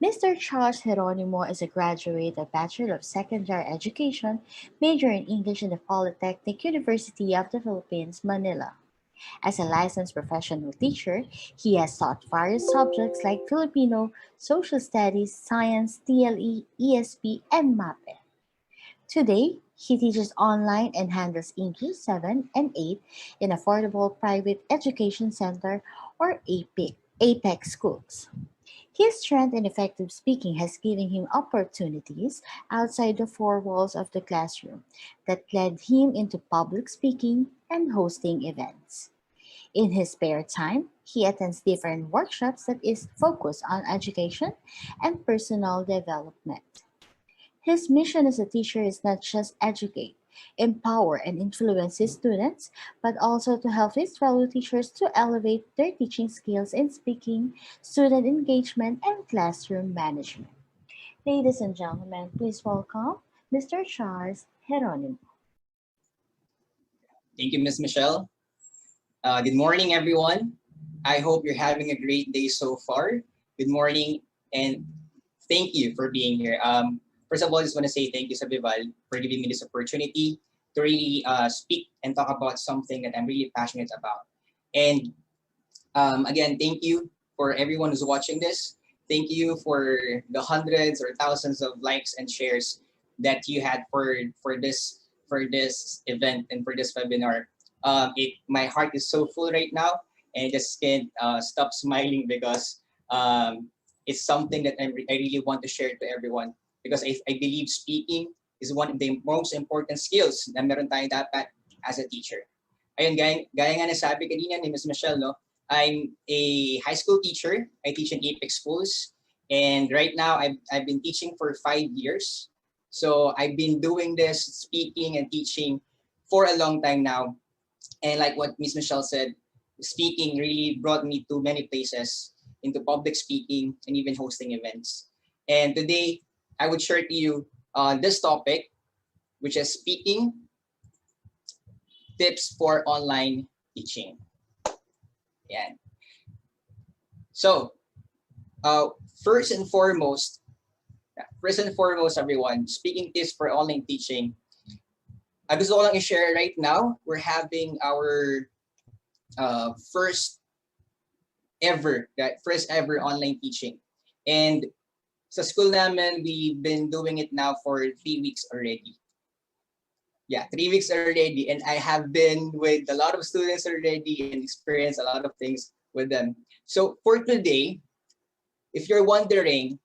Mr. Charles Geronimo is a graduate of Bachelor of Secondary Education, major in English in the Polytechnic University of the Philippines, Manila. As a licensed professional teacher, he has taught various subjects like Filipino, Social Studies, Science, TLE, ESP, and MAPE. Today, he teaches online and handles English 7 and 8 in Affordable Private Education Center or APEC schools. His strength in effective speaking has given him opportunities outside the four walls of the classroom that led him into public speaking and hosting events. In his spare time, he attends different workshops that is focused on education and personal development. His mission as a teacher is not just educate, empower, and influence his students, but also to help his fellow teachers to elevate their teaching skills in speaking, student engagement, and classroom management. Ladies and gentlemen, please welcome Mr. Charles Geronimo. Thank you, Miss Michelle. Good morning, everyone. I hope you're having a great day so far. Good morning, and thank you for being here. First of all, I just want to say thank you, Sabival, for giving me this opportunity to really speak and talk about something that I'm really passionate about. And again, thank you for everyone who's watching this. Thank you for the hundreds or thousands of likes and shares that you had for this event and for this webinar. My heart is so full right now, and I just can't stop smiling because it's something that I really want to share to everyone, because I believe speaking is one of the most important skills na meron tayong dapat as a teacher. Ayun, gaya nga nasabi kanina ni Ms. Michelle, no? I'm a high school teacher. I teach in APEC schools. And right now, I've been teaching for 5 years. So I've been doing this, speaking and teaching for a long time now. And like what Ms. Michelle said, speaking really brought me to many places, into public speaking and even hosting events. And today, I would share to you this topic, which is speaking tips for online teaching. Yeah. So, first and foremost, everyone, speaking tips for online teaching. Gusto ko lang i-share right now, we're having our first ever online teaching. And sa school namin, we've been doing it now for 3 weeks already. Yeah, 3 weeks already. And I have been with a lot of students already and experienced a lot of things with them. So for today, if you're wondering,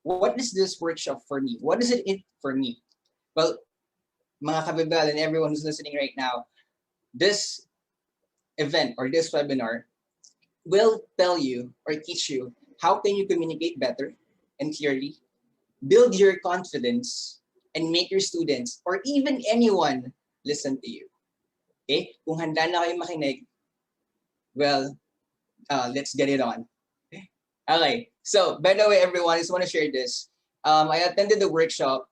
what is this workshop for me? What is it for me? Well, mga kabibal and everyone who's listening right now, this event or this webinar will tell you or teach you how can you communicate better and clearly, build your confidence, and make your students or even anyone listen to you. Okay? Kung handa na kayo makinig, well, let's get it on. Okay. So, by the way, everyone, I just want to share this. I attended the workshop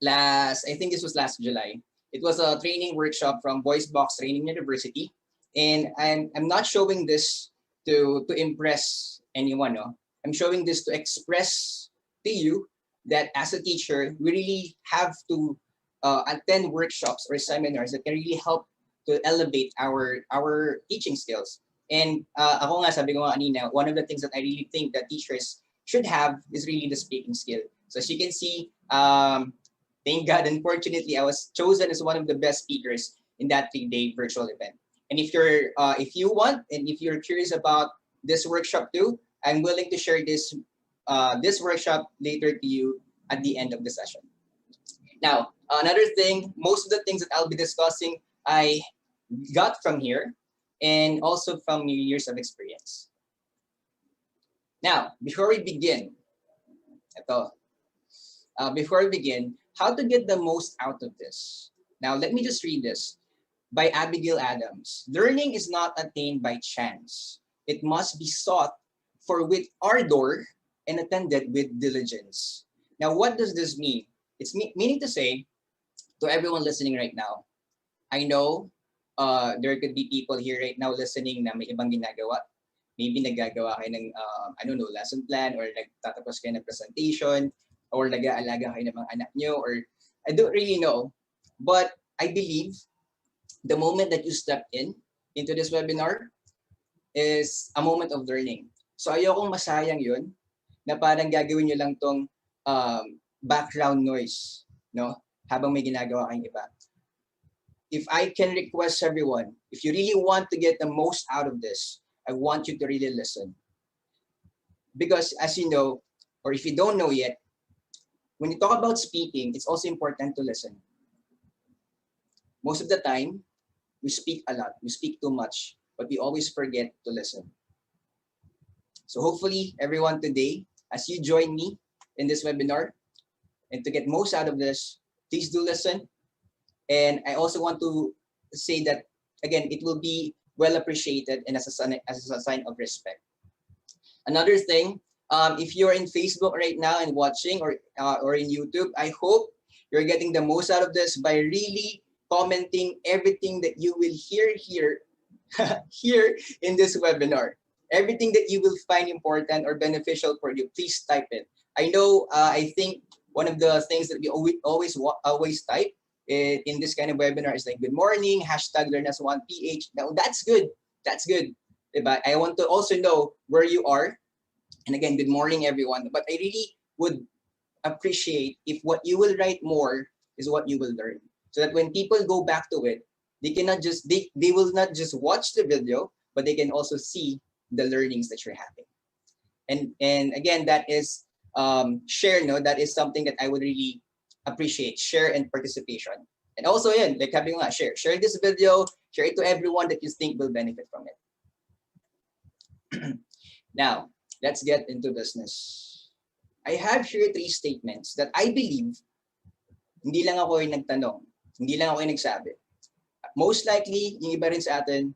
I think this was last July. It was a training workshop from VoiceboX Training University. And I'm not showing this to impress anyone. No? I'm showing this to express to you that as a teacher, we really have to attend workshops or seminars that can really help to elevate our teaching skills. And ako nga, sabi ko nga kanina, one of the things that I really think that teachers should have is really the speaking skill. So as you can see, thank God, unfortunately, I was chosen as one of the best speakers in that 3-day virtual event. And if you want, and if you're curious about this workshop too, I'm willing to share this workshop later to you at the end of the session. Now, another thing, most of the things that I'll be discussing, I got from here and also from years of experience. Now, before we begin, how to get the most out of this. Now, let me just read this by Abigail Adams. Learning is not attained by chance. It must be sought for with ardor and attended with diligence. Now, what does this mean? It's meaning to say, to everyone listening right now, I know there could be people here right now listening na may ibang ginagawa. maybe naggagawa kayo ng, I don't know, lesson plan, or nagtatapos kayo ng presentation, or nag-aalaga kayo ng mga anak nyo, or I don't really know. But I believe the moment that you step into this webinar is a moment of learning. So ayokong masayang yun, na parang gagawin nyo lang tong background noise, no? Habang may ginagawa kayong iba. If I can request everyone, if you really want to get the most out of this, I want you to really listen. Because as you know, or if you don't know yet, when you talk about speaking, it's also important to listen. Most of the time, we speak a lot, we speak too much, but we always forget to listen. So hopefully everyone today, as you join me in this webinar, and to get most out of this, please do listen. And I also want to say that, again, it will be well appreciated and as a sign of respect. Another thing, if you're in Facebook right now and watching, or in YouTube, I hope you're getting the most out of this by really commenting everything that you will hear here, here in this webinar. Everything that you will find important or beneficial for you, please type it. I know, I think one of the things that we always type in this kind of webinar is like, good morning, #learn1ph. Now that's good. That's good. But I want to also know where you are. And again, good morning, everyone. But I really would appreciate if what you will write more is what you will learn. So that when people go back to it, they will not just watch the video, but they can also see the learnings that you're having. And again, that is share, no, that is something that I would really appreciate, share and participation. And also, yeah, like having a share this video, share it to everyone that you think will benefit from it. Now, let's get into business. I have here 3 statements that I believe, hindi lang ako yung nagtanong, hindi lang ako yung nagsabi. Most likely, yung iba rin sa atin,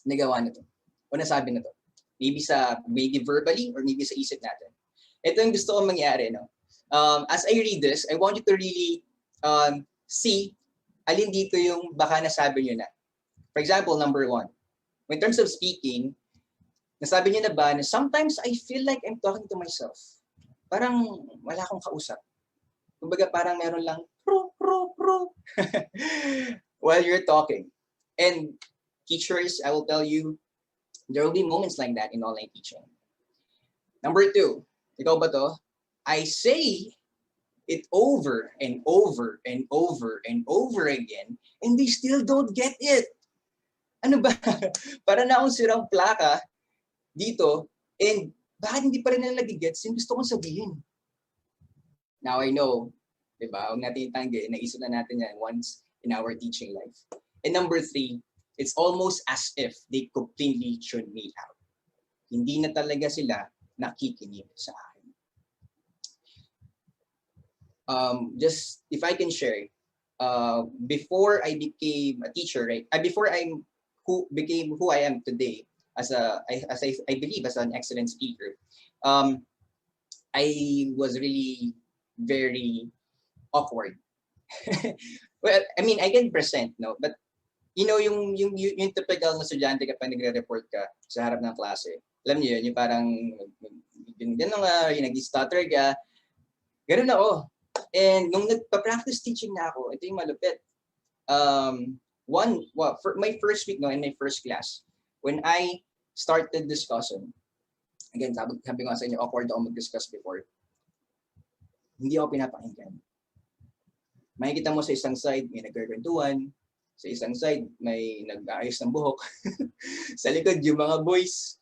nagawa na to, o nasabi na to. Maybe verbally, or maybe sa isip natin. Ito yung gusto kong mangyari, no? As I read this, I want you to really see alin dito yung baka nasabi nyo na. For example, number 1. In terms of speaking, nasabi nyo na ba na sometimes I feel like I'm talking to myself. Parang wala akong kausap. Kumbaga parang meron lang while you're talking. And teachers, I will tell you, there will be moments like that in online teaching. Number 2, ikaw ba to? I say it over and over and over and over again, and they still don't get it. Ano ba? Para na akong sirang plaka dito, and bakit hindi pa rin nila nagigets yung gusto kong sabihin? Now I know, diba? Huwag natin itanggi, naisip na natin yan once in our teaching life. And number 3, it's almost as if they completely tune me out. Hindi na talaga sila nakikinig sa akin. Just if I can share, before I became a teacher, right? Before became who I am today, as I believe as an excellent speaker, I was really very awkward. Well, I mean, I can present, no, but you know, yung typical na estudyante kapag nagre-report ka sa harap ng klase. Alam niyo yun, yung parang yung nag-stutter ka. Ganun ako. And nung nagpa-practice teaching na ako, ito yung malupit. For my first week, no, in my first class, when I started discussing, again, sabi ko sa inyo, awkward ako mag-discuss before. Hindi ako pinapakinggan. Makikita mo sa isang side, may nagkakwentuhan. Sa isang side, may nag-aayos ng buhok. Sa likod, yung mga boys,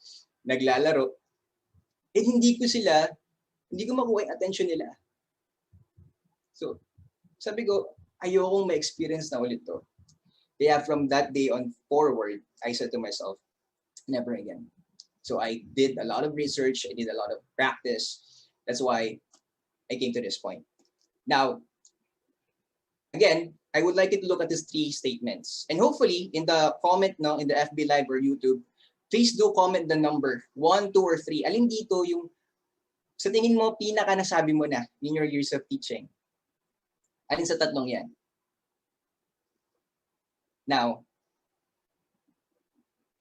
naglalaro. Eh, hindi ko makuha yung attention nila. So, sabi ko, ayokong ma-experience na ulit to. Kaya from that day on forward, I said to myself, never again. So I did a lot of research, I did a lot of practice. That's why I came to this point. Now, again, I would like you to look at these 3 statements. And hopefully, in the comment, no, in the FB Live or YouTube, please do comment the number, 1, 2, or 3. Alin dito yung sa tingin mo, pinaka nasabi mo na in your years of teaching? Alin sa tatlong yan? Now,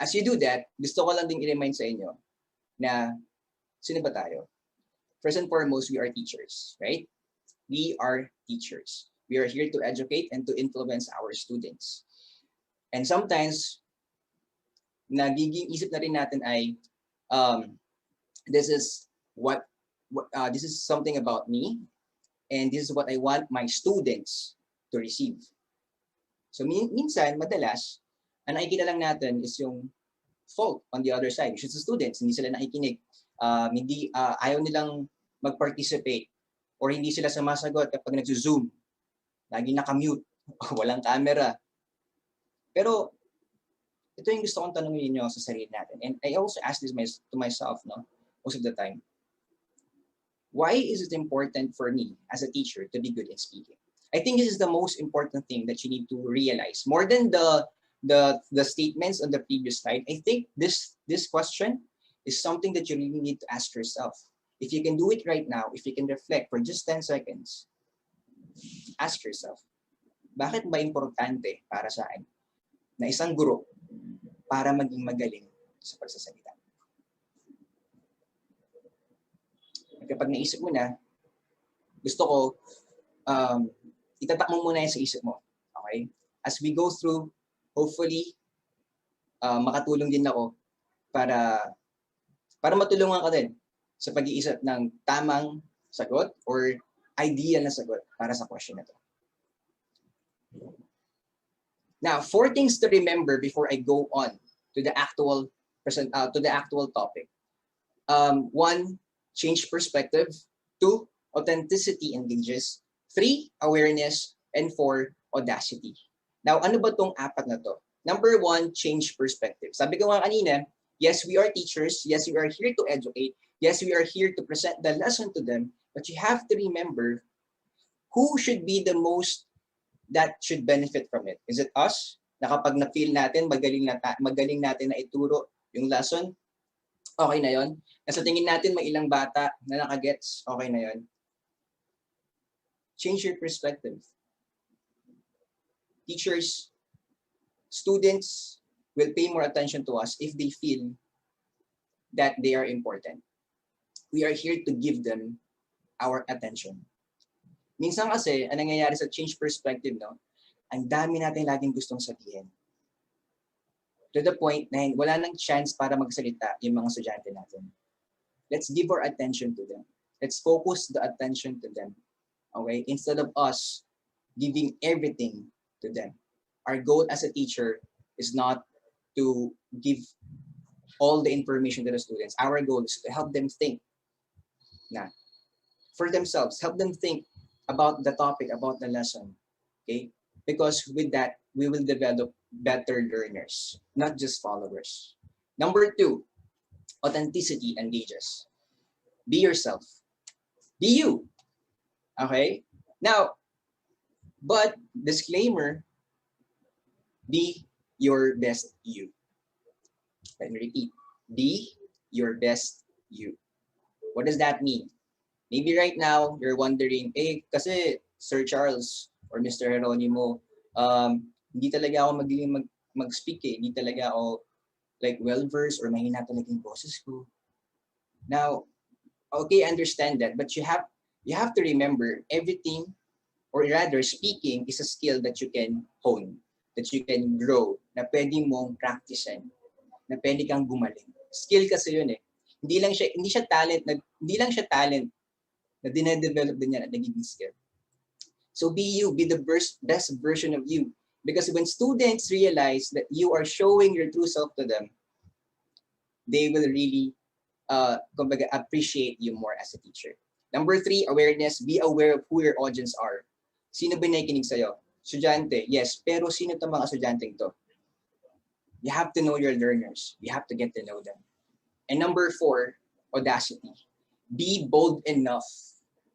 As you do that, gusto ko lang din i-remind sa inyo na sino ba tayo? First and foremost, we are teachers, right? We are teachers. We are here to educate and to influence our students. And sometimes, nagiging isip na rin natin ay, this is this is something about me, and this is what I want my students to receive. So minsan, madalas, ang nakikita lang natin is yung fault on the other side, which is the students. Hindi sila nakikinig. Ayaw nilang mag-participate or hindi sila sumasagot kapag nag-zoom. Lagi naka-mute, walang camera. Pero ito yung gusto kong tanongin niyo sa sarili natin. And I also ask this to myself, no, most of the time. Why is it important for me as a teacher to be good in speaking? I think this is the most important thing that you need to realize. More than the statements on the previous slide, I think this question is something that you really need to ask yourself. If you can do it right now, if you can reflect for just 10 seconds, ask yourself, bakit ba importante para sa akin na isang guro para maging magaling sa pagsasalita? Kapag naisip mo na, gusto ko, itatak mo muna yan sa isip mo. Okay? As we go through, hopefully, makatulong din ako para matulungan ka din sa pag-iisip ng tamang sagot or ideal na sagot para sa question na to. Now, 4 things to remember before I go on to the actual topic. 1, change perspective. 2, authenticity engages. 3, awareness. And 4, audacity. Now, ano ba tong 4 na to? Number 1, change perspective. Sabi ko nga kanina, yes, we are teachers. Yes, we are here to educate. Yes, we are here to present the lesson to them. But you have to remember who should be the most that should benefit from it. Is it us? Na kapag na-feel natin, magaling natin na ituro yung lesson, okay na yon. Nasa tingin natin may ilang bata na nakagets, okay na yon. Change your perspective. Teachers, students will pay more attention to us if they feel that they are important. We are here to give them our attention. Minsan kasi, ang nangyayari sa change perspective, no, ang dami natin laging gustong sabihin. To the point na wala nang chance para magsalita yung mga estudyante natin. Let's give our attention to them. Let's focus the attention to them. Okay? Instead of us giving everything to them. Our goal as a teacher is not to give all the information to the students. Our goal is to help them think for themselves. Help them think about the topic, about the lesson. Okay? Because with that, we will develop better learners, not just followers. Number 2, authenticity engages. Be yourself. Be you. Okay? Now, but disclaimer, be your best you. Let me repeat. Be your best you. What does that mean? Maybe right now, you're wondering, kasi Sir Charles or Mr. Geronimo, hindi talaga ako magaling mag-speak eh. Hindi talaga ako like well-versed or mahina talaga yung boses ko. Now, okay, I understand that, but you have to remember everything, or rather speaking is a skill that you can hone, that you can grow, na pwede mong practicein, na pwede kang gumaling. Skill kasi yun eh. Hindi lang siya talent na dine-develop din yan at nagiging skill. So be you, be the best version of you. Because when students realize that you are showing your true self to them, they will really appreciate you more as a teacher. Number 3, awareness. Be aware of who your audience are. Sino ba nakikinig sa'yo? Estudyante, yes. Pero sino itong mga estudyanteng to? You have to know your learners. You have to get to know them. And number 4, audacity. Be bold enough.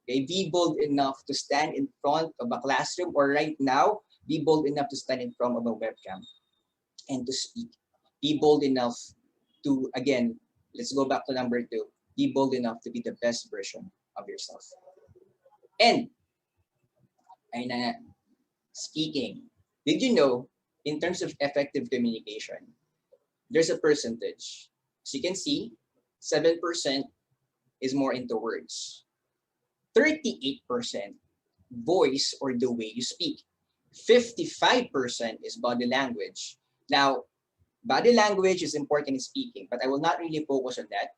Okay? Be bold enough to stand in front of a classroom, or right now, be bold enough to stand in front of a webcam and to speak. Be bold enough to, again, let's go back to number 2. Be bold enough to be the best version of yourself. And, speaking. Did you know, in terms of effective communication, there's a percentage. As you can see, 7% is more into words. 38% voice or the way you speak. 55% is body language. Now, body language is important in speaking, but I will not really focus on that.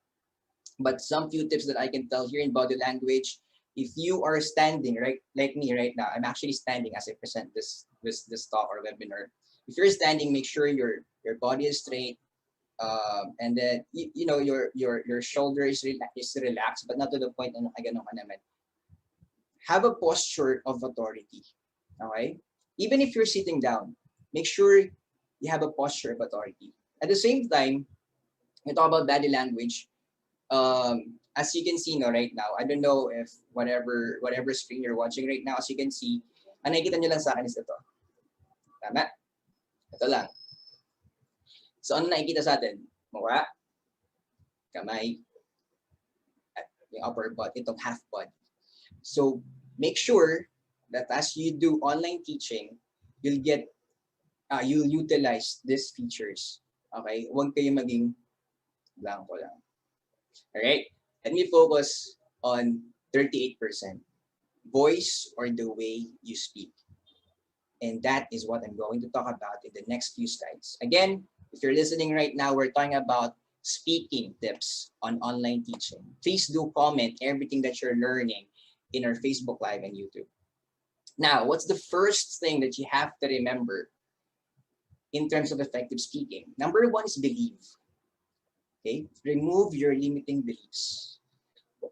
But some few tips that I can tell here in body language, if you are standing, right, like me right now, I'm actually standing as I present this talk or webinar. If you're standing, make sure your body is straight, and then you know your shoulder is relaxed, but not to the point na ganun ka naman. Have a posture of authority. Okay? Even if you're sitting down, make sure you have a posture of authority. At the same time, we talk about body language. As you can see no, right now, I don't know if whatever screen you're watching right now, as you can see, ang nakikita nyo lang sa akin is ito. Tama? Ito lang. So ano nakikita sa atin? Mukha, kamay, at yung upper body, itong half body. So make sure that as you do online teaching, you'll utilize these features. Okay? Huwag kayo maging blanco lang. Alright? Let me focus on 38%. Voice or the way you speak. And that is what I'm going to talk about in the next few slides. Again, if you're listening right now, we're talking about speaking tips on online teaching. Please do comment everything that you're learning in our Facebook Live and YouTube. Now, what's the first thing that you have to remember in terms of effective speaking? Number one is believe. Okay? Remove your limiting beliefs.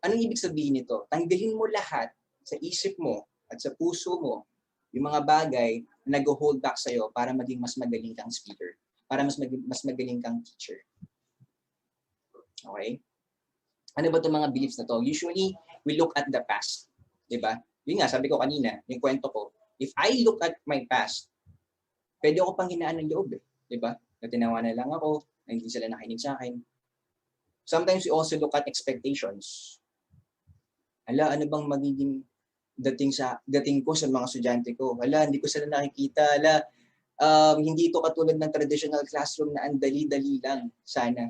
Anong ibig sabihin nito? Tanggalin mo lahat sa isip mo at sa puso mo yung mga bagay na nag-hold back sa'yo para maging mas magaling kang speaker, para mas magaling kang teacher. Okay? Ano ba itong mga beliefs na to? Usually, we look at the past. Diba? Yun nga, sabi ko kanina, yung kwento ko, if I look at my past, pwede ako pang hinaan ng loob. Diba? Na tinawa na lang ako, na hindi sila nakinig sa akin. Sometimes we also look at expectations. Hala, ano bang magiging dating ko sa mga estudyante ko? Hala, hindi ko sila nakikita. Hala, hindi ito katulad ng traditional classroom na ang dali-dali lang sana.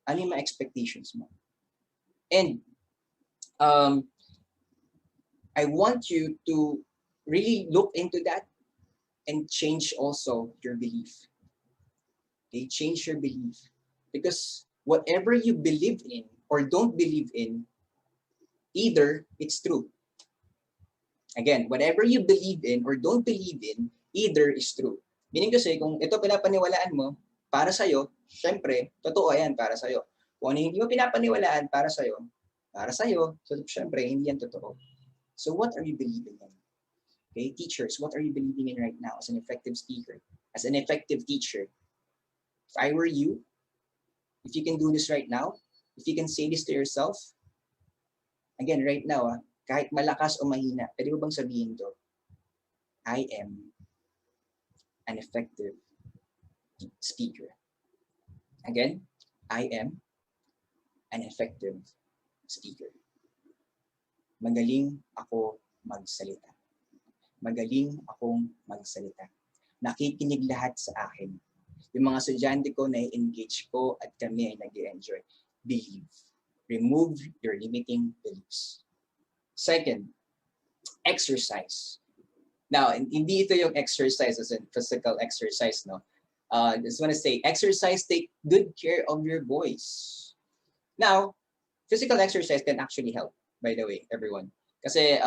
Ano yung mga expectations mo? And I want you to really look into that and change also your belief. Okay, change your belief. Because whatever you believe in or don't believe in, either it's true. Again, whatever you believe in or don't believe in, either is true. Meaning kasi, kung ito pinapaniwalaan mo, para sa'yo, syempre, totoo yan para sa'yo. Kung ano hindi mo pinapaniwalaan para sa'yo, so syempre, hindi yan totoo. So what are you believing in? Okay, teachers, what are you believing in right now as an effective speaker, as an effective teacher? If I were you, if you can do this right now, if you can say this to yourself, again, right now, kahit malakas o mahina, pwede mo bang sabihin to? I am an effective speaker. Again, I am an effective speaker. Magaling ako magsalita. Magaling akong magsalita. Nakikinig lahat sa akin. Yung mga estudyante ko na-engage ko at kami ay nag-enjoy. Believe. Remove your limiting beliefs. Second, exercise. Now, hindi ito yung exercise as in physical exercise, no? I just want to say, exercise, take good care of your voice. Now, physical exercise can actually help, by the way, everyone. Kasi,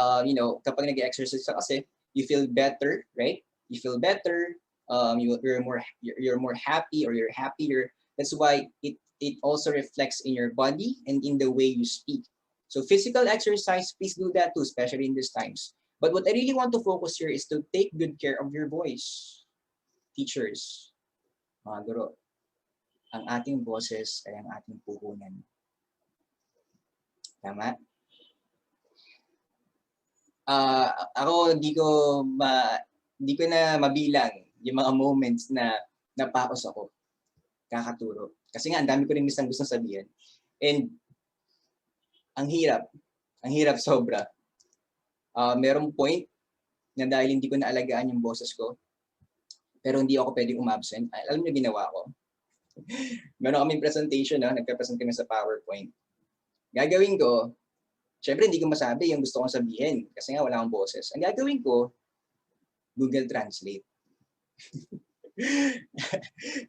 kapag nag-exercise ka kasi, you feel better, right? You feel better, you're more happy or you're happier. That's why it also reflects in your body and in the way you speak. So physical exercise, please do that too, especially in these times. But what I really want to focus here is to take good care of your voice. Teachers, mga guro, ang ating boses ay ang ating puhunan. Tama? Ako, hindi ko na mabilang yung mga moments na napaos ako kakaturo. Kasi nga, ang dami ko rin minsan gusto sabihin. And ang hirap sobra. Merong point na dahil hindi ko naalagaan yung boses ko, pero hindi ako pwedeng umabsent. Alam niyo ginawa ko? Meron kaming presentation, no? Nagka-present kami sa PowerPoint. Gagawin ko, syempre hindi ko masabi yung gusto kong sabihin kasi nga wala akong boses. Ang gagawin ko, Google Translate.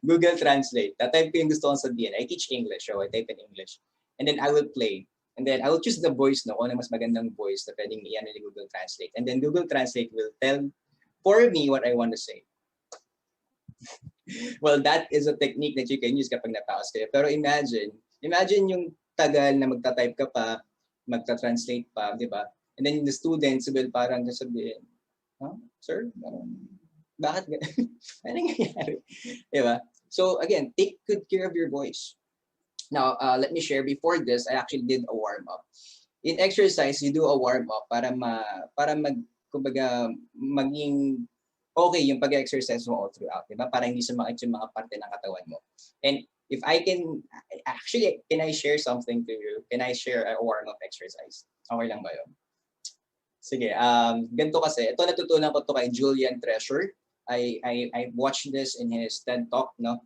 Google Translate. Tatype ko yung gusto kong sabihin. I teach English, so I type in English. And then I will play. And then I will choose the voice, no? Kung ano mas magandang voice na pwedeng iyan ni Google Translate. And then Google Translate will tell for me what I want to say. Well, that is a technique that you can use kapag napakas kayo. Pero imagine yung tagal na magta-type ka pa, magta-translate pa, di ba? And then the students will parang sasabihin, huh? Sir? Bakit gano'n? Ano nangyayari? Di ba? So again, take good care of your voice. Now, let me share, before this, I actually did a warm-up. In exercise, you do a warm-up para maging okay yung pag-exercise mo all throughout, di ba? Para hindi sumakit yung mga parte ng katawan mo. And if I can, actually, can I share something to you? Can I share a warm-up exercise? Okay lang ba yun? Sige, ganito kasi. Ito natutunan ko to kay Julian Treasure. I watched this in his TED Talk, no?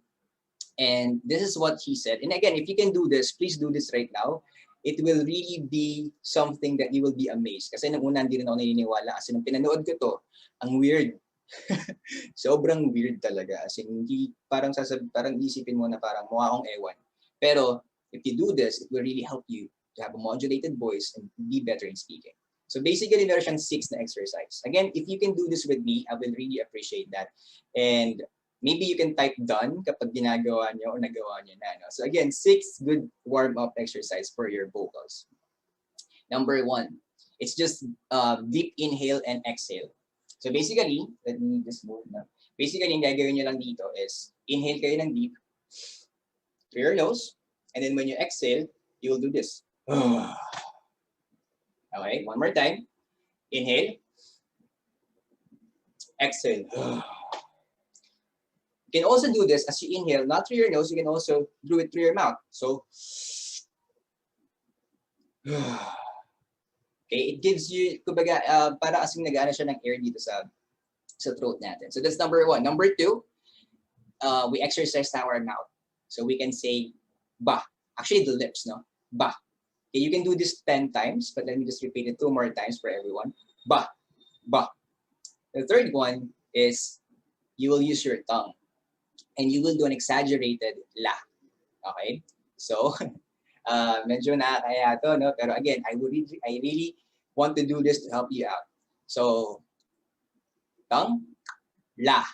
And this is what he said. And again, if you can do this, please do this right now. It will really be something that you will be amazed. Kasi nung una, hindi rin ako naniniwala. Kasi nung pinanood ko to, ang weird. Sobrang weird talaga. As in, hindi, parang isipin mo na parang mukha akong ewan. Pero, if you do this, it will really help you to have a modulated voice and be better in speaking. So basically, meron siyang 6 na exercise. Again, if you can do this with me, I will really appreciate that. And maybe you can type done kapag ginagawa nyo o nagawa nyo na. No? So again, 6 good warm-up exercise for your vocals. Number 1, it's just deep inhale and exhale. So basically, let me just move na. Basically, yung gagawin nyo lang dito is inhale kayo ng deep through your nose, and then when you exhale, you will do this. Okay, one more time. Inhale. Exhale. You can also do this as you inhale, not through your nose, you can also do it through your mouth. So, okay, it gives you, kumbaga, para kasing nag-aano siya ng air dito sa throat natin. So that's number 1. Number 2, we exercise our mouth. So we can say, ba. Actually, the lips, no? Ba. Okay, you can do this 10 times, but let me just repeat it 2 more times for everyone. Ba. Ba. The third one is, you will use your tongue. And you will do an exaggerated la. Okay? So, medyo nakakaya to, no? Pero again, I really want to do this to help you out. So, tongue, la,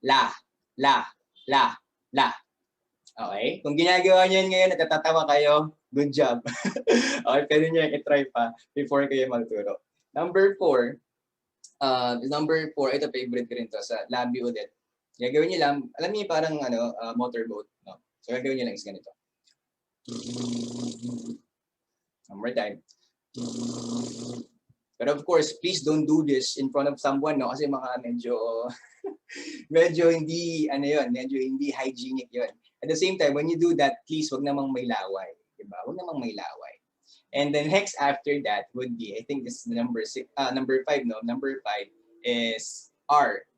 la, la, la, la. Okay? Kung ginagawa niyo yun ngayon, natatawa kayo, good job. Okay, pwede niyo i-try pa before kayo magturo. Number 4, ito favorite ko rin to, sa labi ulit. Gagawin niyo lang, alam niyo parang motorboat, no? So gagawin niyo lang is ganito. One more time. But of course, please don't do this in front of someone, no? Kasi medyo hindi hygienic 'yon. At the same time, when you do that, please wag namang may laway, di ba? Wag namang may laway. And then next after that would be, I think this is number 5, no? Number 5 is R.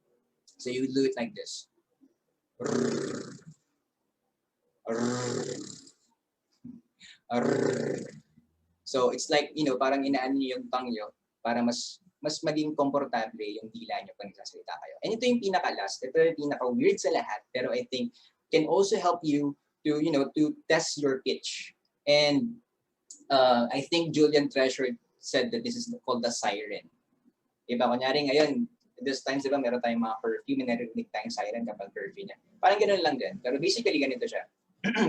So you do it like this. So it's like, parang inaan niyo yung tongue niyo para mas maging komportable yung dila niyo pag nagsasalita kayo. And ito yung pinaka-last, ito yung pinaka-weird sa lahat, pero I think can also help you to, to test your pitch. And I think Julian Treasure said that this is called the siren. Diba, kunyari ngayon, this times, diba, meron tayong mga curfew, may narinig tayong siren kapag curfew niya. Parang ganoon lang din. Pero basically, ganito siya.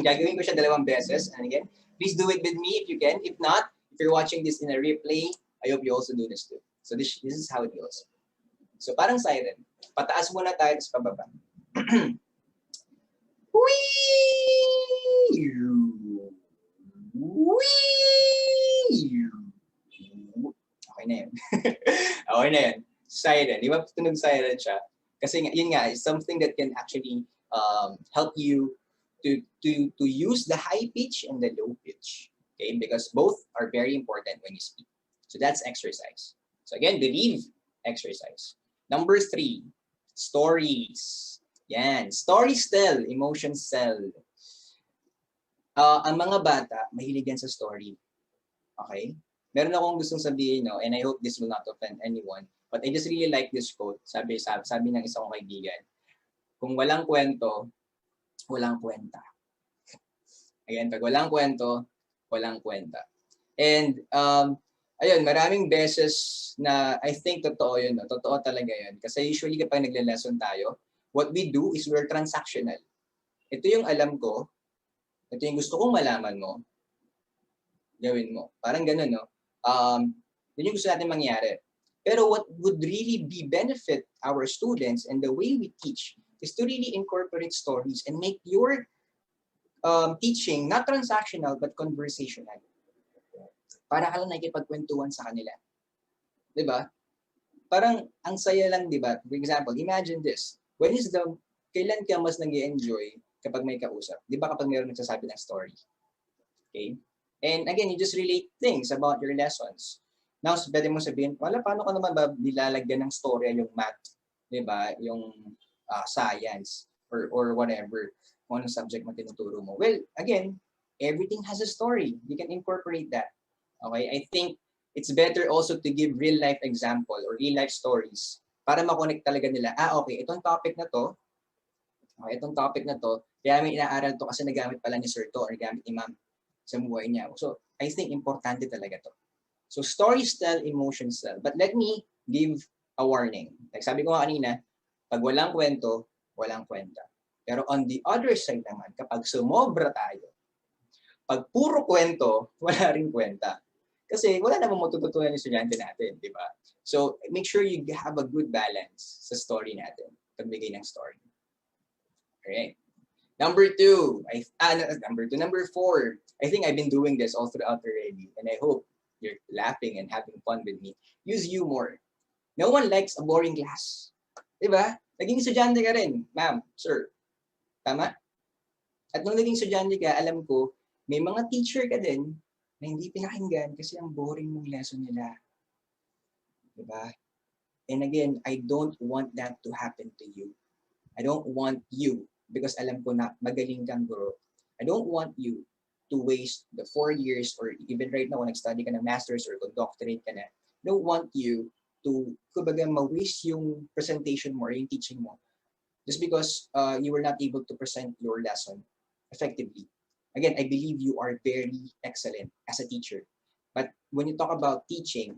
Gagawin ko siya 2 beses. And again, please do it with me if you can. If not, if you're watching this in a replay, I hope you also do this too. So this is how it goes. So parang siren. Pataas muna tayo, tapos pababa. Okay na yun. Okay na yun. Siren. Di ba tunog siren siya? Kasi yun nga, is something that can actually help you to use the high pitch and the low pitch. Okay? Because both are very important when you speak. So that's exercise. So again, believe exercise. Number 3, stories. Yan. Stories tell, emotions sell. Ang mga bata, mahilig yan sa story. Okay? Meron akong gustong sabihin, no, and I hope this will not offend anyone, but I just really like this quote. Sabi ng isang kaibigan, kung walang kwento, walang kwenta. Again, pag walang kwento, walang kwenta. And, ayun, maraming beses na I think totoo yun. No? Totoo talaga yun. Kasi usually kapag nagle-lesson tayo, what we do is we're transactional. Ito yung alam ko, ito yung gusto kong malaman mo, gawin mo. Parang ganun, no? Yun yung gusto natin mangyari. Pero what would really be benefit our students and the way we teach is to really incorporate stories and make your teaching not transactional but conversational. Para ka lang nakikipagkwentuhan sa kanila. Diba? Parang ang saya lang, diba? For example, imagine this. Kailan ka mas nag-enjoy kapag may kausap? Diba kapag mayroong nagsasabi ng story? Okay? And again, you just relate things about your lessons. Now, pwede mo sabihin, paano ka naman ba nilalagyan ng story yung math? Diba? Yung science or whatever. Kung anong subject mo tinuturo mo. Well, again, everything has a story. You can incorporate that. Okay? I think it's better also to give real-life example or real-life stories para makonect talaga nila. Okay, itong topic na to, kaya may inaaral to kasi nagamit pala ni Sir to or nagamit ni Ma'am sa buhay niya. So, I think importante talaga to. So, stories tell, emotions tell. But let me give a warning. Like sabi ko nga kanina, pag walang kwento, walang kwenta. Pero on the other side naman, kapag sumobra tayo, pag puro kwento, wala rin kwenta. Kasi wala namang matututunan yung estudyante natin, di ba? So, make sure you have a good balance sa story natin. Pagbigay ng story. Alright. Number 4. I think I've been doing this all throughout already, and I hope you're laughing and having fun with me. Use humor. No one likes a boring class. Diba? Naging estudyante ka rin, ma'am, sir. Tama? At nung naging estudyante ka, alam ko, may mga teacher ka din na hindi pinakinggan kasi ang boring mong lesson nila. Diba? And again, I don't want that to happen to you. I don't want you, because alam ko na magaling kang guro, I don't want you to waste the 4 years or even right now, kung nag-study ka ng master's or kung doctorate ka na, I don't want you to, kumbaga, ma-waste yung presentation mo or yung teaching mo just because you were not able to present your lesson effectively. Again, I believe you are very excellent as a teacher. But when you talk about teaching,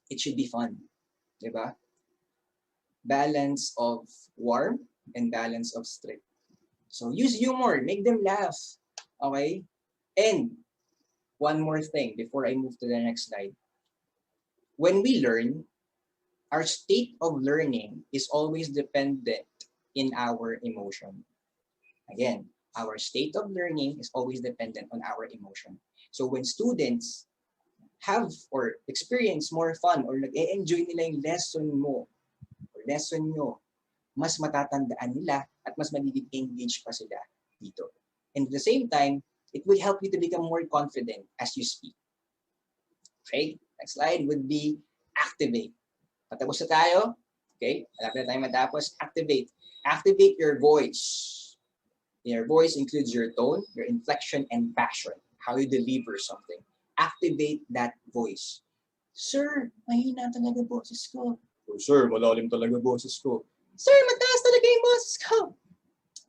it should be fun. Diba? Balance of warm and balance of strict. So use humor, make them laugh. Okay? And one more thing before I move to the next slide. When we learn, our state of learning is always dependent in our emotion. Again, our state of learning is always dependent on our emotion. So when students have or experience more fun or nag-e-enjoy nila yung lesson mo or lesson nyo, mas matatandaan nila at mas magiging engaged pa sila dito. And at the same time, it will help you to become more confident as you speak. Okay? Next slide would be activate. Patapos na tayo. Okay? Malapit na tayo matapos. Activate. Activate your voice. Your voice includes your tone, your inflection, and passion. How you deliver something. Activate that voice. Sir, mahina talaga boses ko. Oh, sir, malalim talaga boses ko. Sir, mataas talaga yung boses ko.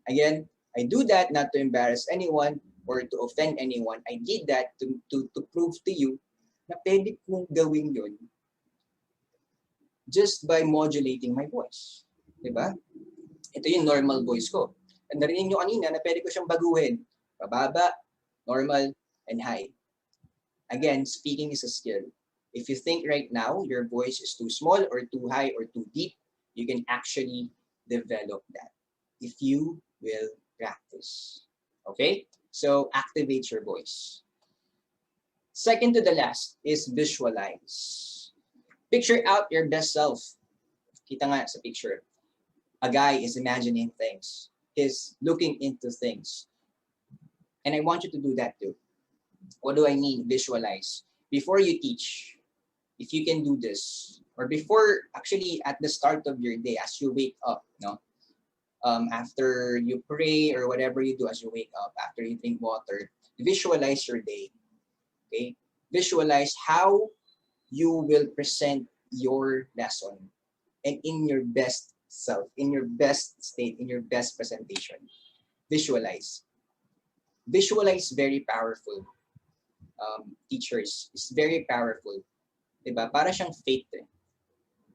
Again, I do that not to embarrass anyone or to offend anyone. I did that to prove to you na pwede kong gawin yun just by modulating my voice. Diba? Ito yung normal voice ko. And narinig nyo kanina na pwede ko siyang baguhin. Pababa, normal, and high. Again, speaking is a skill. If you think right now your voice is too small or too high or too deep, you can actually develop that if you will practice. Okay? So activate your voice. Second to the last is visualize. Picture out your best self. Kita nga sa picture. A guy is imagining things. He's looking into things. And I want you to do that too. What do I mean? Visualize. Before you teach, if you can do this, or before, actually at the start of your day, as you wake up, no? after you pray or whatever you do as you wake up, after you drink water, visualize your day. Okay? Visualize how you will present your lesson and in your best self, in your best state, in your best presentation. Visualize. Visualize very powerful. Teachers is very powerful. Diba? Para siyang faith. Eh.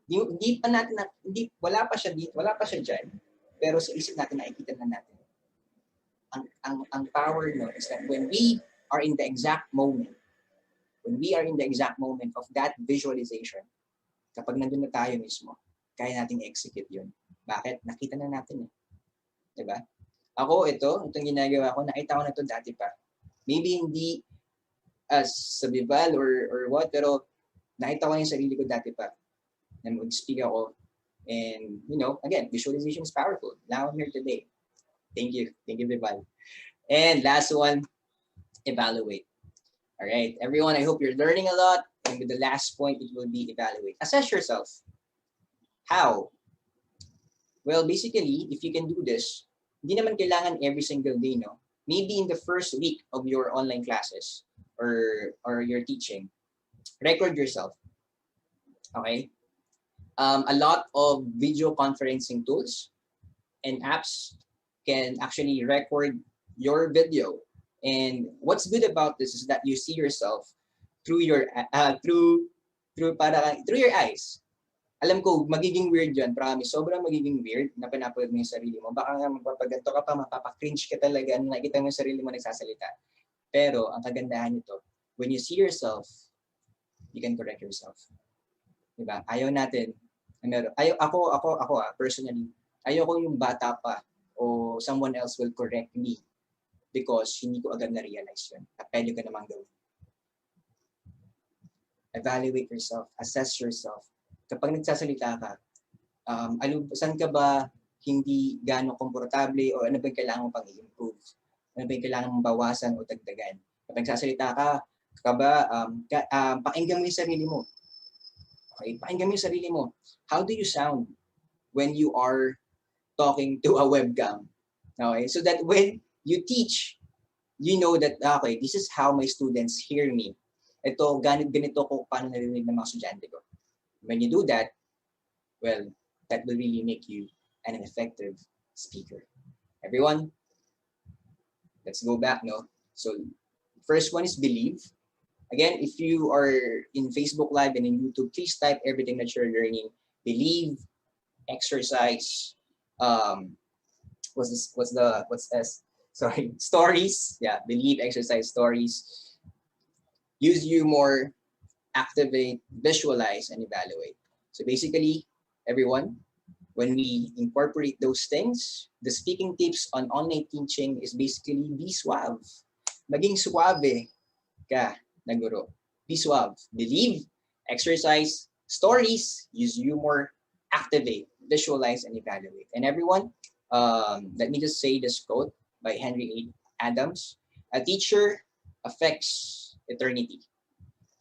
Hindi pa natin, hindi, wala pa siya dito, wala pa siya dyan. Pero sa isip natin, nakikita na natin. Ang power no is that when we are in the exact moment, of that visualization, kapag nandun na tayo mismo, kaya nating execute yun. Bakit? Nakita na natin eh. Diba? Ako, itong ginagawa ko, nakita ko na ito dati pa. Maybe hindi as sa Bival or what, pero nakita ko yung sarili ko dati pa. Na mag-speak ako. And, you know, again, visualization is powerful. Now I'm here today. Thank you. Thank you, Bival. And last one, evaluate. All right, everyone, I hope you're learning a lot. And with the last point, it will be evaluate. Assess yourself. How? Well, basically, if you can do this, hindi naman kailangan every single day, no? Maybe in the first week of your online classes or your teaching, record yourself. Okay? A lot of video conferencing tools and apps can actually record your video. And what's good about this is that you see yourself through your through your eyes. Alam ko, magiging weird yun. Promise, sobrang magiging weird na pinapanood mo yung sarili mo. Baka nga mapapaganto ka pa, mapapakringe ka talaga na nakita mo yung sarili mo nagsasalita. Pero ang kagandahan nito, when you see yourself, you can correct yourself. Diba? Ayaw natin. Ako personally, ayoko yung bata pa o someone else will correct me because hindi ko agad na-realize yun. At pwede ka namang gawin. Evaluate yourself. Assess yourself. Kapag nagsasalita ka, saan ka ba hindi gano'ng komportable o ano ba yung kailangan mong pang-improve? Ano ba yung kailangan mong bawasan o dagdagan? Kapag nagsasalita ka pakinggan mo yung sarili mo. Okay? Pakinggan mo yung sarili mo. How do you sound when you are talking to a webcam? Okay? So that when you teach, you know that, okay, this is how my students hear me. Ito, ganito ko paano narinig ng mga estudyante ko. When you do that, well, that will really make you an effective speaker. Everyone, let's go back, no? So, first one is believe. Again, if you are in Facebook Live and in YouTube, please type everything that you're learning. Believe, exercise, stories. Yeah, believe, exercise, stories. Use humor, activate, visualize, and evaluate. So basically, everyone, when we incorporate those things, the speaking tips on online teaching is basically be suave. Maging suave ka na guro. Be suave. Believe, exercise, stories, use humor, activate, visualize, and evaluate. And everyone, let me just say this quote by Henry Adams. A teacher affects eternity.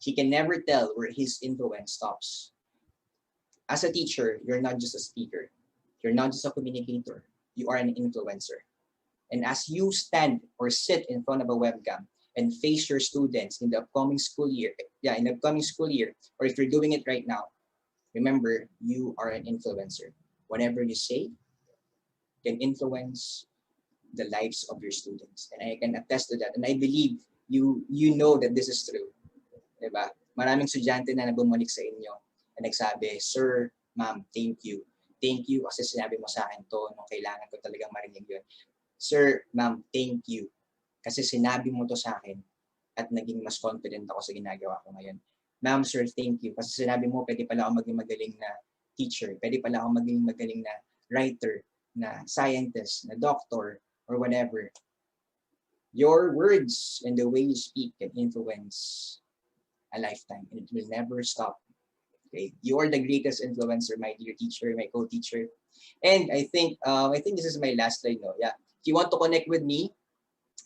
He can never tell where his influence stops. As a teacher, you're not just a speaker. You're not just a communicator. You are an influencer. And as you stand or sit in front of a webcam and face your students in the upcoming school year, or if you're doing it right now, remember, you are an influencer. Whatever you say can influence the lives of your students. And I can attest to that. And I believe you know that this is true. Diba? Maraming estudyante na bumalik sa inyo na nagsabi, Sir, Ma'am, thank you. Thank you kasi sinabi mo sa akin to nung kailangan ko talagang marinig yun. Sir, Ma'am, thank you kasi sinabi mo to sa akin at naging mas confident ako sa ginagawa ko ngayon. Ma'am, sir, thank you kasi sinabi mo pwede pala ako maging magaling na teacher, pwede pala ako maging magaling na writer, na scientist, na doctor, or whatever. Your words and the way you speak can influence a lifetime and it will never stop. Okay, you are the greatest influencer, my dear teacher, my co-teacher. And I think this is my last slide. No, yeah. If you want to connect with me,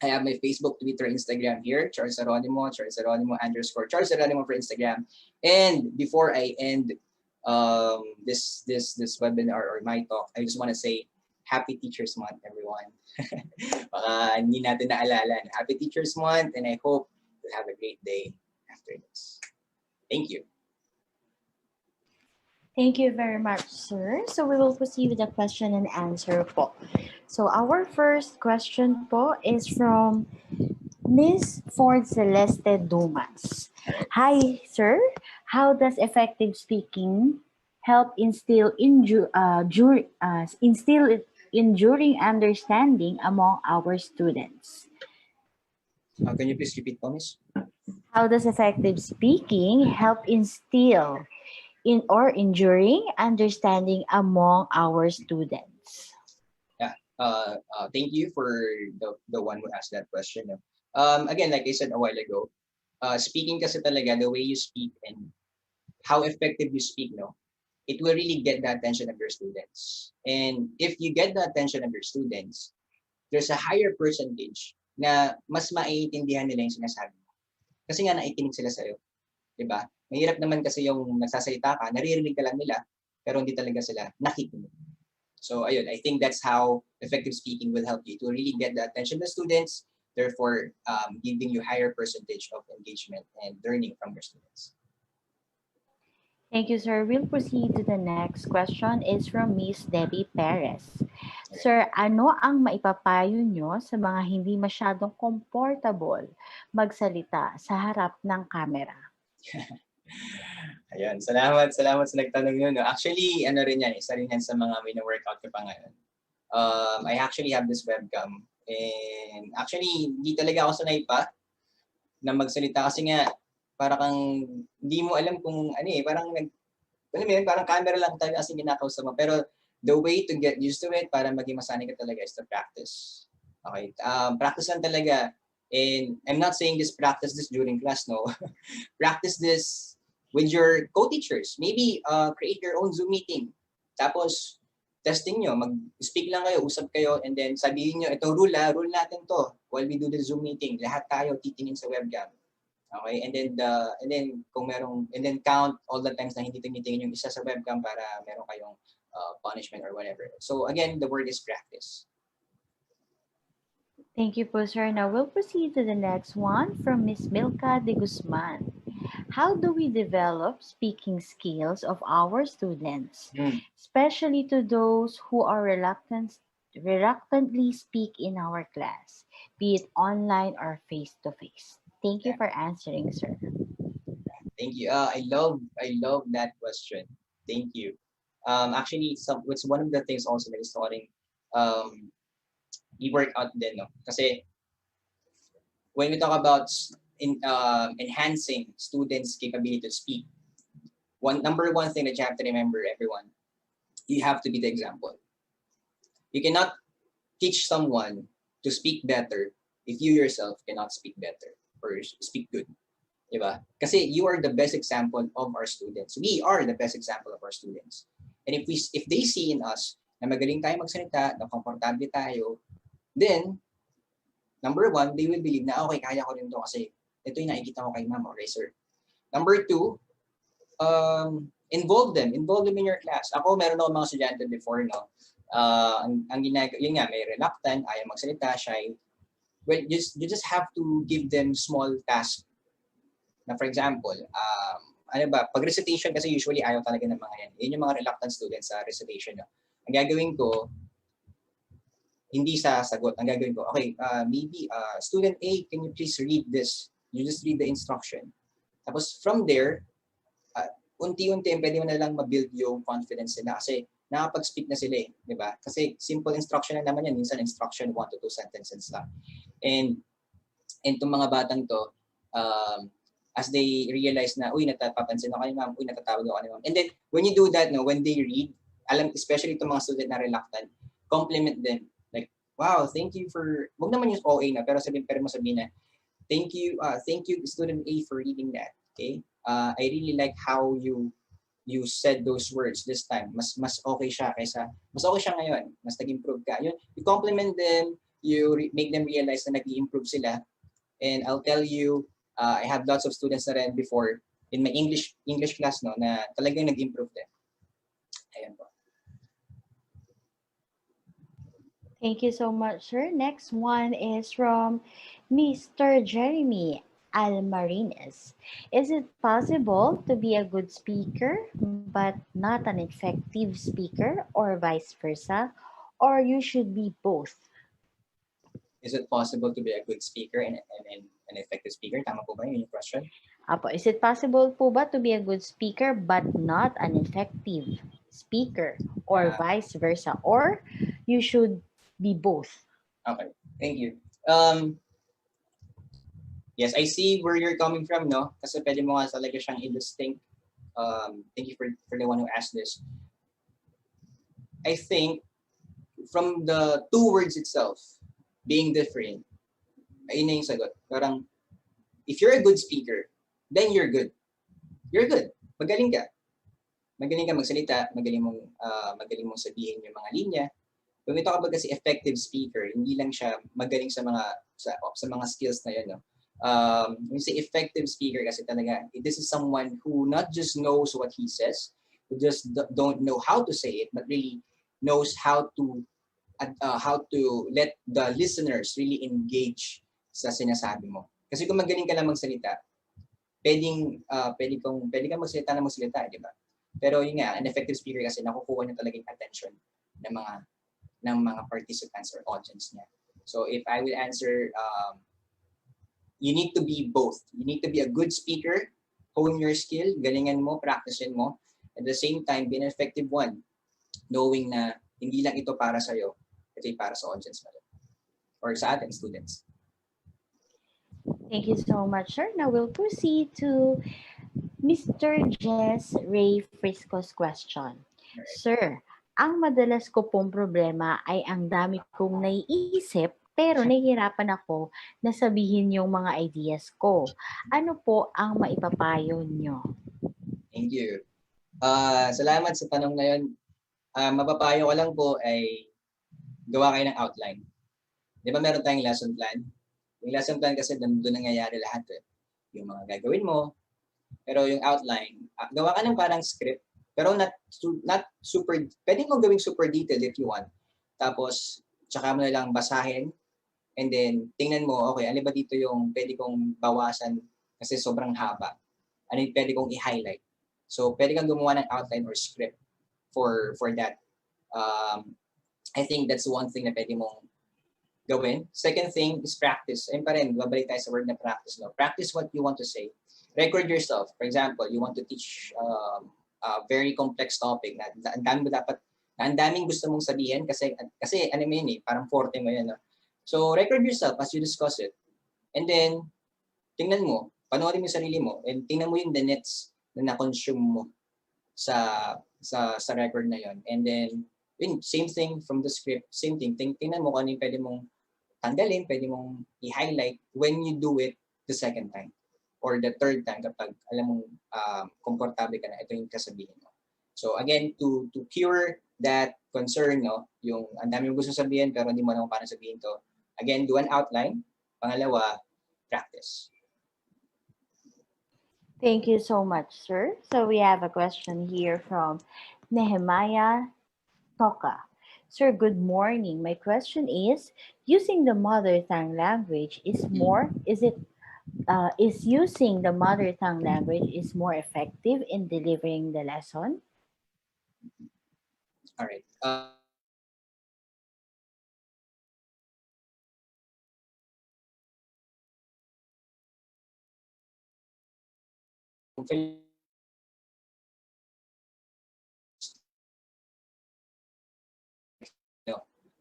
I have my Facebook, Twitter, Instagram here, Charles Geronimo, _Charles Geronimo for Instagram. And before I end this webinar or my talk, I just want to say Happy Teachers Month, everyone. Baka hindi natin naalala. Happy Teachers Month, and I hope you have a great day after this. Thank you. Thank you very much, sir. So we will proceed with the question and answer po. So our first question po is from Miss Ford Celeste Dumas. Hi, sir. How does effective speaking help instill enduring understanding among our students? Can you please repeat po, Miss? How does effective speaking help instill enduring understanding among our students? Yeah. Thank you for the one who asked that question. Again, like I said a while ago, speaking kasi talaga, the way you speak and how effective you speak, it will really get the attention of your students. And if you get the attention of your students, there's a higher percentage na mas maiintindihan nila yung sinasabi mo. Kasi nga naikinig sila sa'yo. Diba? Mahirap naman kasi yung nagsasalita ka, naririnig ka lang nila, pero hindi talaga sila nakikinig. So ayun, I think that's how effective speaking will help you to really get the attention of the students, therefore giving you higher percentage of engagement and learning from your students. Thank you, sir. We'll proceed to the next question. It's from Miss Debbie Perez. Sir, ano ang maipapayo nyo sa mga hindi masyadong comfortable magsalita sa harap ng camera? Ayun, salamat sa nagtanong yun. No? Actually, ano rin yan, isa rin yan sa mga mini-workout ko pa ngayon. I actually have this webcam and actually, hindi talaga ako sanay pa na magsalita kasi nga, parang hindi mo alam kung ano parang parang camera lang talaga kasi ginakausap mo. Pero the way to get used to it para maging masanay ka talaga is to practice. Okay, practice lang talaga. And I'm not saying practice this during class, no. Practice this with your co-teachers. Maybe create your own Zoom meeting. Tapos, testing nyo, mag-speak lang kayo, usap kayo, and then sabihin nyo, ito rule natin to. While we do the Zoom meeting, lahat tayo titingin sa webcam. Okay, and then count all the times na hindi tinitingin yung isa sa webcam para meron kayong punishment or whatever. So again, the word is practice. Thank you po, sir. Now we'll proceed to the next one from Miss Milka de Guzman. How do we develop speaking skills of our students, especially to those who are reluctantly speak in our class, be it online or face-to-face? Thank you for answering, sir. Thank you. I love that question. Thank you. Actually, it's one of the things also that is starting e-workout din, no? Kasi when we talk about enhancing students' capability to speak, number one thing that you have to remember, everyone, you have to be the example. You cannot teach someone to speak better if you yourself cannot speak better or speak good. Diba? Kasi you are the best example of our students. We are the best example of our students. And if they see in us na magaling tayo magsalita, na komportable tayo, then, number one, they will believe na, okay, kaya ko rin to kasi ito yung nakikita ko kay ma'am or kay sir. Number two, involve them in your class. Ako, meron ako mga estudyante before, no? Ang ginagawa, yun nga, may reluctant, ayaw magsalita, shy. Well, you just have to give them small tasks. Na for example, pag recitation kasi usually ayaw talaga ng mga yan. Yun yung mga reluctant students sa recitation. No? Ang gagawin ko, hindi sa sagot. Ang gagawin ko, okay, maybe student A, can you please read this? You just read the instruction. Tapos from there, unti-unti, pwede mo na lang ma-build yung confidence nila kasi nakapag-speak na sila eh, di ba? Kasi simple instruction lang naman yan. Minsan instruction 1 to 2 sentences lang. And itong mga batang to, as they realize na, uy, natapapansin ako kay ma'am, uy, natatawag ako ni ma'am. And then, when you do that, no, when they read, especially itong mga student na reluctant, compliment them. Wow, thank you for, wag naman yung OA na, pero mo sabihin na, thank you student A for reading that. Okay? I really like how you said those words this time. Mas okay siya ngayon. Mas nag-improve ka. You compliment them, you make them realize na nag-i-improve sila. And I'll tell you, I have lots of students na rin before in my English class, no, na talagang nag-improve din. Ayan po. Thank you so much, sir. Next one is from Mr. Jeremy Almarines. Is it possible to be a good speaker but not an effective speaker or vice versa? Or you should be both? Is it possible to be a good speaker and an effective speaker? Tama po ba yun yung question? Apo, is it possible po ba to be a good speaker but not an effective speaker or Ah, vice versa? Or you should be both? okay. Thank you. Um, yes, I see where you're coming from, no? Kasi pwede mo nga talaga siyang i-distinct. Thank you for the one who asked this. I think from the two words itself, being different, ayun na yung sagot. Parang, if you're a good speaker, then you're good. You're good. Magaling ka. Magaling ka magsalita, magaling mong sabihin yung mga linya. Kung ito kapag kasi effective speaker, hindi lang siya magaling sa mga skills na yun, no? When you say effective speaker kasi talaga, this is someone who not just knows what he says, who just don't know how to say it, but really knows how to let the listeners really engage sa sinasabi mo. Kasi kung magaling ka lang magsalita, pwede kang magsalita, di ba? Pero yun nga, an effective speaker kasi nakukuha niya talaga yung attention ng mga participants or audience niya. So if I will answer, you need to be both. You need to be a good speaker, hone your skill, galingan mo, practicein mo. At the same time, be an effective one, knowing na hindi lang ito para sa'yo, ito yung para sa audience mo or sa ating students. Thank you so much, sir. Now we'll proceed to Mr. Jess Ray Frisco's question. Right. Sir, ang madalas ko pong problema ay ang dami kong naiisip pero nahihirapan ako na sabihin yung mga ideas ko. Ano po ang maipapayo nyo? Thank you. Salamat sa tanong na yun. Mapapayo ko lang po ay gawa kayo ng outline. Di ba meron tayong lesson plan? Yung lesson plan kasi doon nangyayari lahat. Yung mga gagawin mo. Pero yung outline, gawa ka ng parang script. Pero not super, pwede mo gawing super detailed if you want. Tapos, tsaka mo na lang basahin. And then, tingnan mo, okay, ano ba dito yung pwede kong bawasan kasi sobrang haba. Ano yung pwede kong i-highlight. So, pwede kang gumawa ng outline or script for that. I think that's one thing na pwede mong gawin. Second thing is practice. Ayun pa rin, babalik tayo sa word na practice. No? Practice what you want to say. Record yourself. For example, you want to teach a very complex topic na ang daming gusto mong sabihin kasi ano mo yun parang forte mo yun. No? So, record yourself as you discuss it. And then, tingnan mo, panoorin mo yung sarili mo, and tingnan mo yung the nets na na-consume mo sa record na yon. And then, same thing from the script, same thing. Tingnan mo kung ano yung pwede mong tanggalin, pwede mong i-highlight when you do it the second time or the third time kapag alam mong komportable ka na, ito yung kasabihin mo. So again, to cure that concern, no, yung ang dami mong gusto sabihin pero hindi mo alam paano sabihin to, again, do an outline. Pangalawa, practice. Thank you so much, sir. So we have a question here from Nehemiah Toka. Sir, good morning. My question is, using the mother tongue language is using the mother tongue language is more effective in delivering the lesson? All right.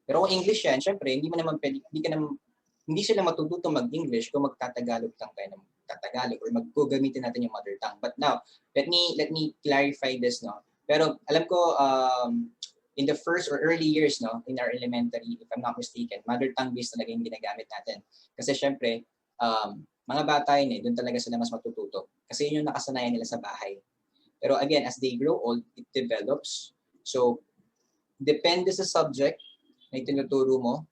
Pero kung English yan, syempre, hindi sila matututo mag-English kung magtatagalog lang tayo ng Tagalog or gagamitin natin yung mother tongue. But now, let me clarify this, no. Pero alam ko in the first or early years, no, in our elementary, if I'm not mistaken, mother tongue based talaga yung ginagamit natin. Kasi syempre, mga bata yun doon talaga sila mas matututo. Kasi yun yung nakasanayan nila sa bahay. Pero again, as they grow old, it develops. So, depende sa subject na itinuturo mo.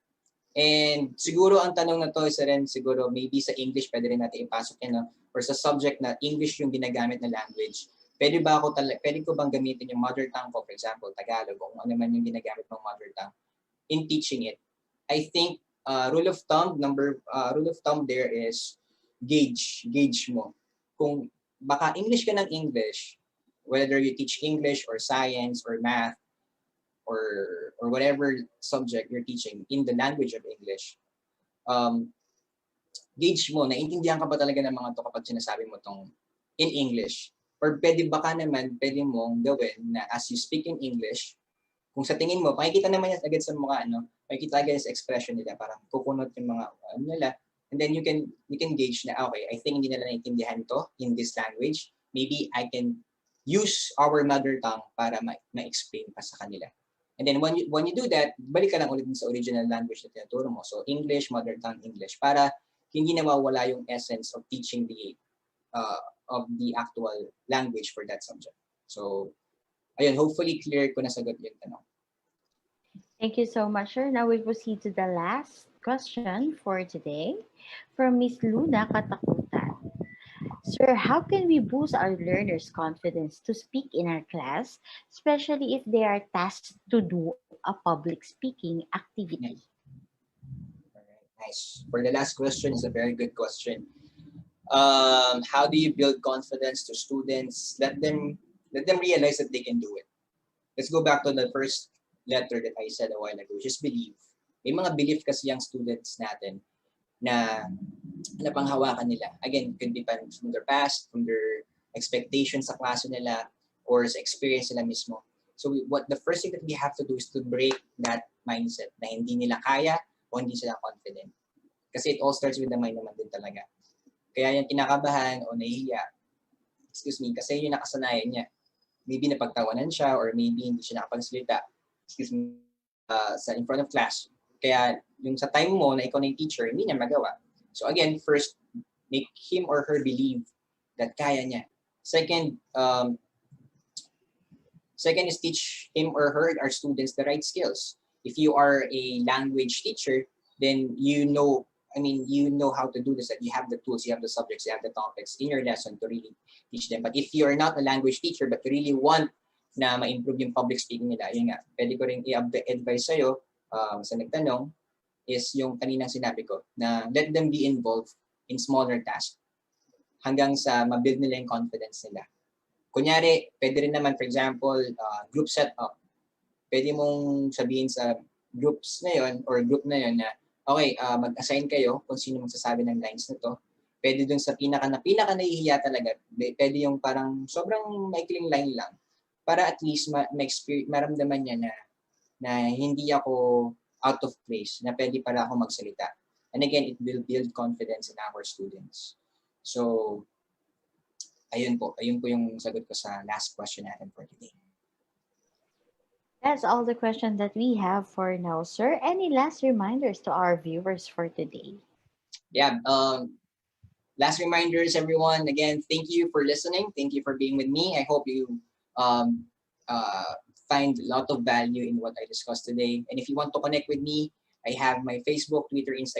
And siguro ang tanong na to isa rin siguro maybe sa English pwede rin natin ipasok yan, no? Or sa subject na English yung ginagamit na language. Pwede ko bang gamitin yung mother tongue ko, for example, Tagalog, o ano man yung ginagamit ng mother tongue in teaching it? I think rule of thumb there is gauge mo. Kung baka English ka ng English, whether you teach English or science or math or whatever subject you're teaching in the language of English, um, gauge mo, naiintindihan ka ba talaga ng mga to kapag sinasabi mo tong in English? Or pwede baka naman, pwede mong gawin na as you speak in English, kung sa tingin mo, makikita naman yan agad sa mga makikita agad sa expression nila, parang kukunot yung mga nila, and then you can gauge na, okay, I think hindi nila naiintindihan to in this language. Maybe I can use our mother tongue para ma-explain pa sa kanila. And then when you do that, balik ka lang ulit sa original language na tinuturo mo. So English, mother tongue English, para hindi nawawala yung essence of teaching of the actual language for that subject. So, ayun, hopefully clear ko nasagot yung tanong. Thank you so much, sir. Now we proceed to the last question for today from Miss Luna Katakutan. Sir, how can we boost our learners' confidence to speak in our class, especially if they are tasked to do a public speaking activity? All right, nice. For the last question, is a very good question. How do you build confidence to students? Let them realize that they can do it. Let's go back to the first letter that I said a while ago. Just believe. May mga belief kasi yung students natin na napanghawakan nila. Again, could be from their past, from their expectations sa klase nila, or sa experience nila mismo. So the first thing that we have to do is to break that mindset na hindi nila kaya o hindi sila confident. Kasi it all starts with the mind naman din talaga. Kaya yung kinakabahan o nahihiya, kasi yung nakasanayan niya. Maybe napagtawanan siya or maybe hindi siya nakapagsalita, in front of class. Kaya yung sa time mo na ikaw na yung teacher, hindi niya magawa. So again, first, make him or her believe that kaya niya. Second is teach him or her, our students, the right skills. If you are a language teacher, then you know how to do this, that you have the tools, you have the subjects, you have the topics in your lesson to really teach them. But if you are not a language teacher, but you really want na ma-improve yung public speaking nila, yun nga, pwede ko rin i-advise sa'yo sa nagtanong, is yung kaninang sinabi ko, na let them be involved in smaller tasks hanggang sa ma-build nila yung confidence nila. Kunyari, pwede rin naman, for example, group setup. Pwede mong sabihin sa groups na yun or group na yun na, okay, mag-assign kayo kung sino magsasabi ng lines na to. Pwede dun sa pinaka nahihiya talaga, pwede yung parang sobrang maikling line lang para at least maramdaman niya na hindi ako out of place, na pwede para ako magsalita. And again, it will build confidence in our students. So, ayun po yung sagot ko sa last question natin for today. That's all the questions that we have for now, sir. Any last reminders to our viewers for today? Yeah, last reminders, everyone. Again, thank you for listening. Thank you for being with me. I hope you find a lot of value in what I discussed today. And if you want to connect with me, I have my Facebook, Twitter, Instagram,